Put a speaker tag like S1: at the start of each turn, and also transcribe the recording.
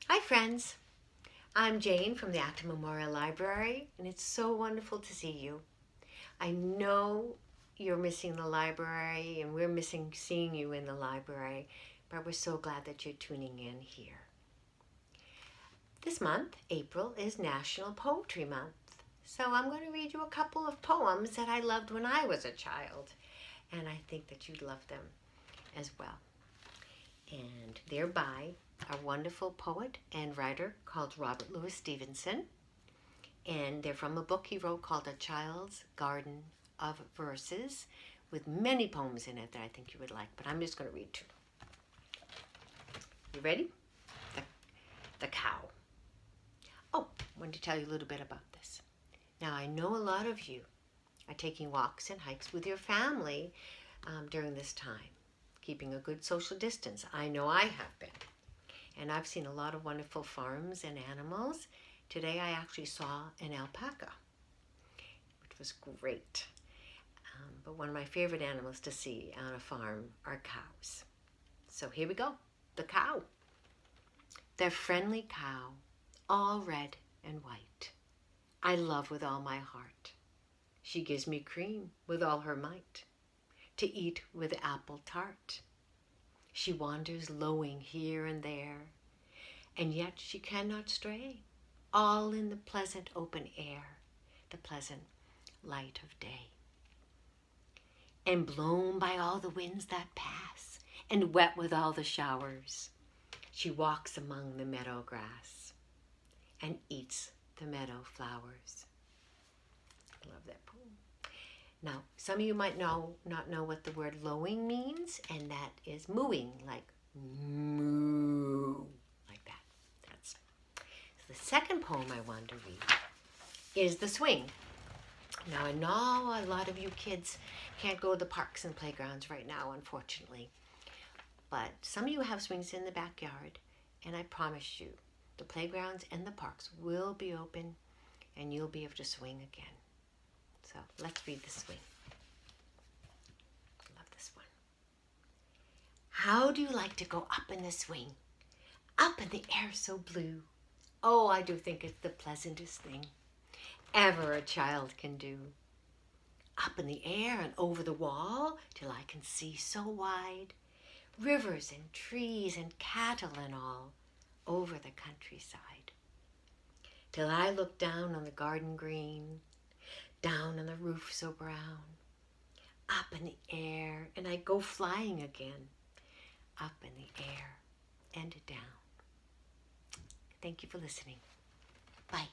S1: Hi friends, I'm Jane from the Acton Memorial Library, and it's so wonderful to see you. I know you're missing the library and we're missing seeing you in the library, but we're so glad that you're tuning in here. This month, April, is National Poetry Month, so I'm going to read you a couple of poems that I loved when I was a child, and I think that you'd love them as well. And they're by a wonderful poet and writer called Robert Louis Stevenson. And they're from a book he wrote called A Child's Garden of Verses, with many poems in it that I think you would like, but I'm just going to read two. You ready? The cow. Oh, I wanted to tell you a little bit about this. Now, I know a lot of you are taking walks and hikes with your family during this time, keeping a good social distance. I know I have been. And I've seen a lot of wonderful farms and animals. Today I actually saw an alpaca, which was great. But one of my favorite animals to see on a farm are cows. So here we go, the cow. The friendly cow, all red and white, I love with all my heart. She gives me cream with all her might, to eat with apple tart. She wanders lowing here and there, and yet she cannot stray, all in the pleasant open air, the pleasant light of day. And blown by all the winds that pass, and wet with all the showers, she walks among the meadow grass, and eats the meadow flowers. I love that poem. Now, some of you might not know what the word lowing means, and that is mooing, like moo, like that. So the second poem I want to read is The Swing. Now, I know a lot of you kids can't go to the parks and playgrounds right now, unfortunately, but some of you have swings in the backyard, and I promise you, the playgrounds and the parks will be open, and you'll be able to swing again. So let's read The Swing. I love this one. How do you like to go up in the swing? Up in the air so blue. Oh, I do think it's the pleasantest thing ever a child can do. Up in the air and over the wall till I can see so wide. Rivers and trees and cattle and all over the countryside. Till I look down on the garden green, down on the roof so brown, up in the air, and I go flying again, up in the air and down. Thank you for listening. Bye.